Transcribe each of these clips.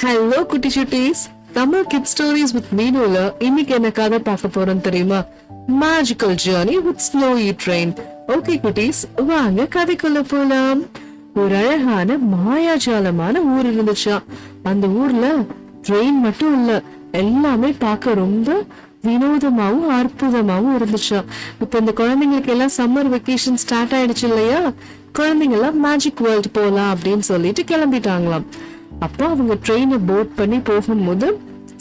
Hello குட்டி சுட்டீஸ், Tamil kit stories with மீனுல இன்னைக்கு என்ன கதை பார்க்க போறோம் தெரியுமா? Magical journey with snowy train. Okay குட்டீஸ், வாங்க கதைக்குள்ள போலாம். ஒரு அழகான மாயாஜாலமான ஊர் இருந்துச்சா. அந்த ஊர்ல ட்ரெயின் மட்டும் இல்ல, எல்லாமே பார்க்க ரொம்ப வினோதமாவும் அற்புதமாவும் இருந்துச்சா. இப்ப இந்த குழந்தைங்களுக்கு எல்லாம் சம்மர் வெக்கேஷன் ஸ்டார்ட் ஆயிடுச்சு இல்லையா? குழந்தைங்க எல்லாம் மேஜிக் வேர்ல்ட் போலாம் அப்படின்னு சொல்லிட்டு கிளம்பிட்டாங்களாம். அப்போ அவங்க ட்ரெயினை போட் பண்ணி போகும்போது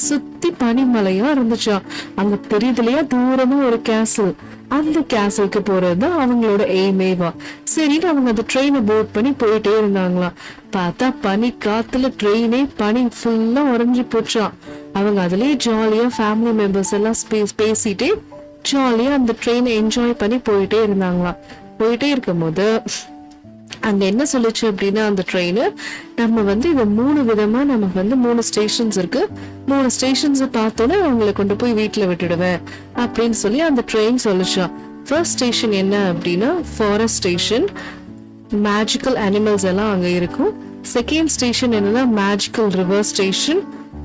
சுத்தி பனிமலையா இருந்துச்சா. அங்க தெரியுதுலையா தூரமா ஒரு கேசல். அந்த கேசலுக்கு போறதுதான் அவங்களோட எய்மேவா. சரின்னு அவங்க அந்த ட்ரெயினை போட் பண்ணி போயிட்டே இருந்தாங்களாம். பார்த்தா பனி காத்துல ட்ரெயினே பனி ஃபுல்லா உறைஞ்சு போச்சா. அவங்க அதுலயே ஜாலியா ஃபேமிலி மெம்பர்ஸ் எல்லாம் பேசிட்டே ஜாலியா அந்த ட்ரெயினை என்ஜாய் பண்ணி போயிட்டே இருந்தாங்களாம். போயிட்டே இருக்கும் போது அங்க என்ன சொல்லுச்சு அப்படின்னா, அந்த ட்ரெயின் நம்ம இத 3 விதமா நமக்கு 3 ஸ்டேஷன்ஸ் இருக்கு. 3 ஸ்டேஷன்ஸ் பார்த்தோன்னே அவங்களை கொண்டு போய் வீட்டுல விட்டுடுவேன் அப்படின்னு சொல்லி அந்த ட்ரெயின் சொல்லுச்சா. ஃபர்ஸ்ட் ஸ்டேஷன் என்ன அப்படின்னா ஃபாரஸ்ட் ஸ்டேஷன், மேஜிக்கல் அனிமல்ஸ் எல்லாம் அங்க இருக்கும். செகண்ட் ஸ்டேஷன் என்னன்னா magical river station.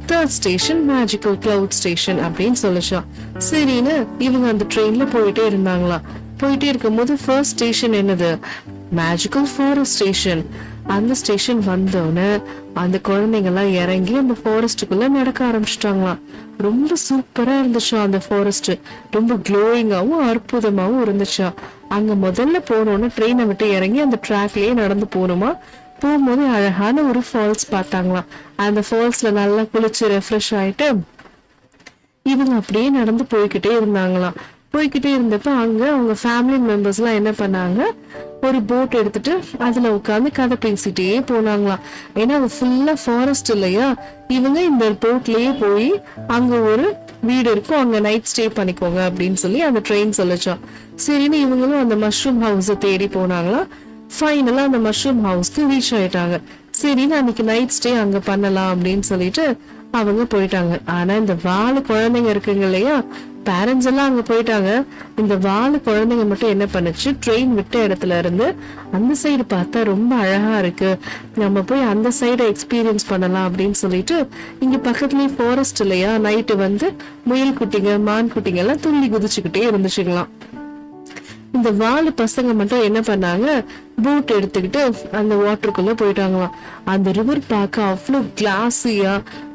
Third station magical cloud station அப்படின்னு சொல்லுச்சா. சரின்னு இவங்க அந்த ட்ரெயின்ல போயிட்டே இருந்தாங்களா. போயிட்டே இருக்கும் போது ஃபர்ஸ்ட் ஸ்டேஷன் என்னது, மேஜிக்கல் ஃபாரஸ்ட் ஸ்டேஷன். அந்த ஸ்டேஷன் வந்தோடனே அந்த குழந்தைங்க எல்லாம் இறங்கி அந்த ஃபாரஸ்டுக்குள்ள நடக்க ஆரம்பிச்சிட்டாங்களாம். ரொம்ப சூப்பரா இருந்துச்சா அந்த ஃபாரஸ்ட். ரொம்ப க்ளோயிங்காவும் அற்புதமாவும் இருந்துச்சா. அங்க முதல்ல போனோன்னு ட்ரெயினை விட்டு இறங்கி அந்த ட்ராக்லயே நடந்து போகணுமா. போகும்போது அழகான ஒரு ஃபால்ஸ் பார்த்தாங்களாம். அந்த ஃபால்ஸ்ல நல்லா குளிச்சு ரெஃப்ரெஷ் ஆயிட்டு இவங்க அப்படியே நடந்து போய்கிட்டே இருந்தாங்களாம். போய்கிட்டே இருந்தப்ப அங்க அவங்க ஃபேமிலி மெம்பர்ஸ் எல்லாம் என்ன பண்ணாங்க, ஒரு போட் எடுத்துட்டு அதுல உட்காந்து கதை பேசிட்டே போனாங்களாம். ஏன்னா அது ஃபுல்லா ஃபாரஸ்ட் இல்லையா. இவங்க இந்த போட்லயே போய் அங்க ஒரு வீடு இருக்கும், அங்க நைட் ஸ்டே பண்ணிக்கோங்க அப்படின்னு சொல்லி அந்த ட்ரெயின் சொல்லிச்சோம். சரின்னு இவங்களும் அந்த மஷ்ரூம் ஹவுஸை தேடி போனாங்களாம். ஃபைனலா அந்த மஷ்ரூம் ஹவுஸ்க்கு ரீச் ஆயிட்டாங்க. சரின்னு அன்னைக்கு நைட் ஸ்டே அங்க பண்ணலாம் அப்படின்னு சொல்லிட்டு அவங்க போயிட்டாங்க. ஆனா இந்த 4 குழந்தைங்க இருக்குங்க இல்லையா, பேரண்ட்ஸ் எல்லாம் அங்க போயிட்டாங்க. இந்த 4 குழந்தைங்க மட்டும் என்ன பண்ணுச்சு, ட்ரெயின் விட்ட இடத்துல இருந்து அந்த சைடு பார்த்தா ரொம்ப அழகா இருக்கு, நம்ம போய் அந்த சைடை எக்ஸ்பீரியன்ஸ் பண்ணலாம் அப்படின்னு சொல்லிட்டு இங்க பக்கத்துலயே ஃபாரஸ்ட் இல்லையா, நைட்டு முயல் குட்டிங்க மான் குட்டிங்க எல்லாம் துள்ளி குதிச்சுக்கிட்டே இருந்துச்சுங்களாம். இந்த 4 பசங்க மட்டும் என்ன பண்ணாங்க, போட் எடுத்துக்கிட்டு அந்த வாட்டருக்குள்ள போயிட்டாங்களாம். அந்த ரிவர் பார்க்க அவ்வளவு கிளாஸியா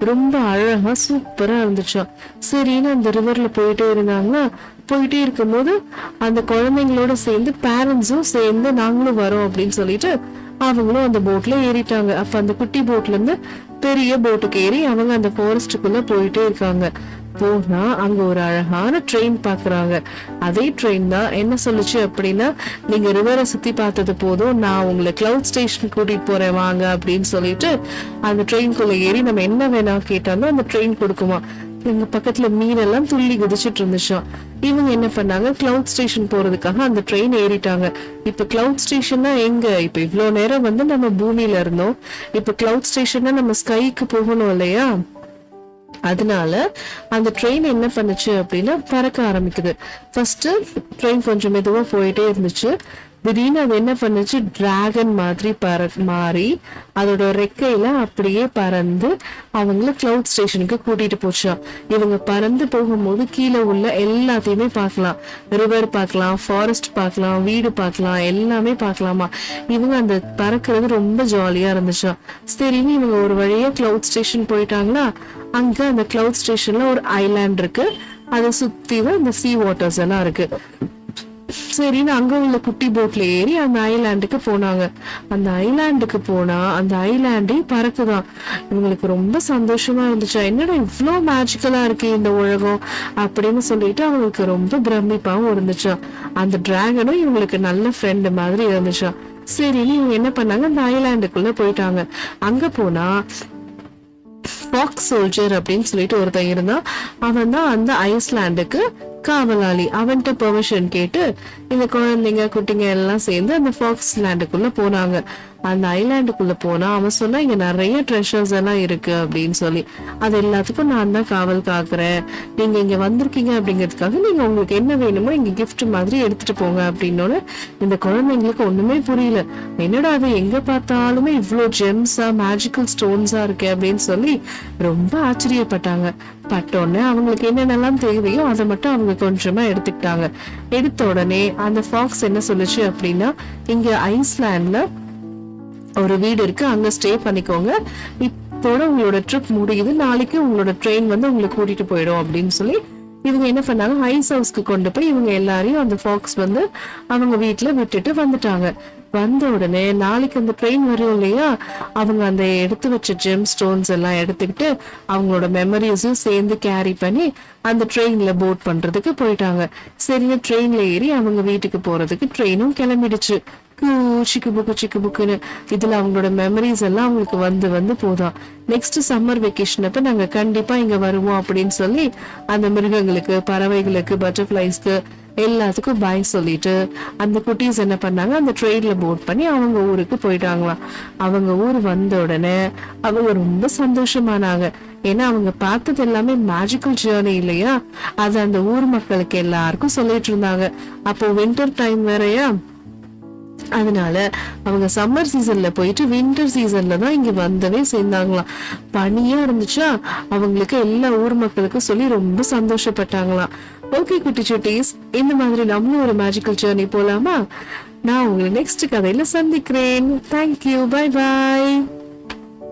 ரொம்ப அழகா சூப்பரா இருந்துச்சா. சரின்னு அந்த ரிவர்ல போயிட்டே இருந்தாங்களா. போயிட்டே இருக்கும் போது அந்த குழந்தைங்களோட சேர்ந்து பேரண்ட்ஸும் சேர்ந்து நாங்களும் வரோம் அப்படின்னு சொல்லிட்டு அவங்களும் அந்த போட்ல ஏறிட்டாங்க. அப்ப அந்த குட்டி போட்ல இருந்து பெரிய போட்டுக்கு ஏறி அவங்க அந்த ஃபாரஸ்டுக்குள்ள போயிட்டே இருக்காங்க. போனா அங்க ஒரு அழகான ட்ரெயின் பாக்குறாங்க. அதே ட்ரெயின் தான் என்ன சொல்லுச்சு அப்படின்னா, நீங்க ரிவரை சுத்தி பார்த்தது போதும், நான் உங்களை கிளவுட் ஸ்டேஷன் கூட்டிட்டு போறேன் வாங்க அப்படின்னு சொல்லிட்டு அந்த ட்ரெயின்குள்ள ஏறி நம்ம என்ன வேணா கேட்டாலும் அந்த ட்ரெயின் கொடுக்குமா. எங்க பக்கத்துல மீனெல்லாம் துள்ளி குதிச்சுட்டு இருந்துச்சோம். இவங்க என்ன பண்ணாங்க, கிளவுட் ஸ்டேஷன் போறதுக்காக அந்த ட்ரெயின் ஏறிட்டாங்க. இப்ப கிளவுட் ஸ்டேஷன்னா எங்க, இப்ப இவ்வளவு நேரம் நம்ம பூமியில இருந்தோம், இப்ப கிளவுட் ஸ்டேஷன்னா நம்ம ஸ்கைக்கு போகணும் இல்லையா. அதனால அந்த ட்ரெயின் என்ன பண்ணுச்சு அப்படின்னா பறக்க ஆரம்பிக்குது. ஃபர்ஸ்ட் ட்ரெயின் கொஞ்சம் மெதுவா போயிட்டே இருந்துச்சு. திடீர்னு அது என்ன பண்ணுச்சு, டிராகன் மாதிரி மாறி அதோட ரெக்கையில அப்படியே பறந்து அவங்கள கிளவுட் ஸ்டேஷனுக்கு கூட்டிட்டு போச்சா. இவங்க பறந்து போகும்போது கீழே உள்ள எல்லாத்தையுமே பார்க்கலாம், ரிவர் பார்க்கலாம், ஃபாரஸ்ட் பார்க்கலாம், வீடு பார்க்கலாம், எல்லாமே பார்க்கலாமா. இவங்க அந்த பறக்கிறது ரொம்ப ஜாலியா இருந்துச்சா. சரின்னு இவங்க ஒரு வழியா கிளவுட் ஸ்டேஷன் போயிட்டாங்களா. அங்க அந்த கிளவுட் ஸ்டேஷன்ல ஒரு ஐலாண்ட் இருக்கு, அதை சுத்தி இந்த சீ வாட்டர்ஸ் எல்லாம் இருக்கு. சரின்னு அங்க உள்ள குட்டி போட்ல ஏறி அந்த ஐலாண்டுக்கு போனாங்க. அந்த ஐலாண்டுக்கு போனா அந்த ஐலாண்டே பறக்குதான். இவங்களுக்கு ரொம்ப சந்தோஷமா இருந்துச்சா. என்னடா இவ்வளோ மேஜிக்கலா இருக்கு இந்த உலகம் அப்படின்னு சொல்லிட்டு அவங்களுக்கு ரொம்ப பிரமிப்பாவும் இருந்துச்சா. அந்த டிராகனும் இவங்களுக்கு நல்ல ஃப்ரெண்டு மாதிரி இருந்துச்சா. சரின்னு இவங்க என்ன பண்ணாங்க, அந்த ஐலாண்டுக்குள்ள போயிட்டாங்க. அங்க போனா ஃபாக்ஸ் சோல்ஜர் அப்படின்னு சொல்லிட்டு ஒருத்தன் இருந்தான். அவன் தான் அந்த ஐஸ்லாண்டுக்கு காவலாளி. அவன்கிட்ட பெர்மிஷன் கேட்டு இந்த குழந்தைங்க குட்டிங்க எல்லாம் சேர்ந்து அந்த ஃபாக்ஸ் லேண்டுக்குள்ள போனாங்க. அந்த ஐலாண்டுக்குள்ள போனா அவன் சொன்னா இங்க நிறைய ட்ரெஷர்ஸ் எல்லாம் இருக்கு அப்படின்னு சொல்லி, அது எல்லாத்துக்கும் நான் தான் காவல் காக்குறேன், நீங்க இங்க வந்திருக்கீங்க அப்படிங்கிறதுக்காக நீங்க உங்களுக்கு என்ன வேணுமோ இங்க கிஃப்ட் மாதிரி எடுத்துட்டு போங்க அப்படின்னோட இந்த குழந்தைங்களுக்கு ஒண்ணுமே புரியல. என்னடா அது எங்க பார்த்தாலுமே இவ்வளவு ஜெம்ஸா மேஜிக்கல் ஸ்டோன்ஸா இருக்கு அப்படின்னு சொல்லி ரொம்ப ஆச்சரியப்பட்டாங்க. பட்டோன்னு அவங்களுக்கு என்னென்னலாம் தேவையோ அதை மட்டும் அவங்க கொஞ்சமா எடுத்துக்கிட்டாங்க. எடுத்த உடனே அந்த ஃபாக்ஸ் என்ன சொல்லுச்சு அப்படின்னா, இங்க ஐஸ்லாண்ட்ல ஒரு வீடு இருக்கு, அங்க ஸ்டே பண்ணிக்கோங்க, இப்போட உங்களோட ட்ரிப் முடியுது, நாளைக்கு உங்களோட ட்ரெயின் வந்து உங்களை கூட்டிட்டு போயிடும் அப்படின்னு சொல்லி இவங்க என்ன பண்ணாங்க, ஐஸ் ஹவுஸ்க்கு கொண்டு போய் இவங்க எல்லாரையும் அந்த ஃபாக்ஸ் வந்து அவங்க வீட்டுல விட்டுட்டு வந்துட்டாங்க. வந்த உடனே நாளைக்கு அந்த ட்ரெயின் வரும் இல்லையா, அவங்க அந்த எடுத்து வச்ச ஜெம் ஸ்டோன்ஸ் எல்லாம் எடுத்துக்கிட்டு அவங்களோட மெமரிஸும் சேர்ந்து கேரி பண்ணி அந்த ட்ரெயின்ல போட் பண்றதுக்கு போயிட்டாங்க. சரியா ட்ரெயின்ல ஏறி அவங்க வீட்டுக்கு போறதுக்கு ட்ரெயினும் கிளம்பிடுச்சு. சிக்கு புக்குன்னு இதுல அவங்களோட மெமரிஸ் எல்லாம் அவங்களுக்கு வந்து வந்து போதும். நெக்ஸ்ட் சம்மர் வெக்கேஷன் அப்ப நாங்க கண்டிப்பா இங்க வருவோம் அப்படின்னு சொல்லி அந்த மிருகங்களுக்கு, பறவைகளுக்கு, பட்டர்ஃபிளைஸ்க்கு எல்லாத்துக்கும் பாய் சொல்லிட்டு அந்த குட்டீஸ் என்ன பண்ணாங்க, அந்த ட்ரெயின்ல போட் பண்ணி அவங்க ஊருக்கு போயிட்டாங்களாம். அவங்க ஊர் வந்த உடனே அவங்க ரொம்ப சந்தோஷமானாங்க. ஏன்னா அவங்க பார்த்தது எல்லாமே மேஜிக்கல் ஜேர்னி இல்லையா, அது அந்த ஊர் மக்களுக்கு எல்லாருக்கும் சொல்லிட்டு இருந்தாங்க. அப்போ வின்டர் டைம் வேறயா, அதனால அவங்க சம்மர் சீசன்ல போயிட்டு வின்டர் சீசன்ல தான் இங்க வந்தவே சேர்ந்தாங்களாம். பனியா இருந்துச்சா, அவங்களுக்கு எல்லா ஊர் மக்களுக்கும் சொல்லி ரொம்ப சந்தோஷப்பட்டாங்களாம். ஓகே குட்டி சுட்டீஸ், இந்த மாதிரி நம்மளும் ஒரு மேஜிக்கல் ஜேர்னி போலாமா? நான் உங்களை நெக்ஸ்ட் கதையில சந்திக்கிறேன். Thank you, bye bye.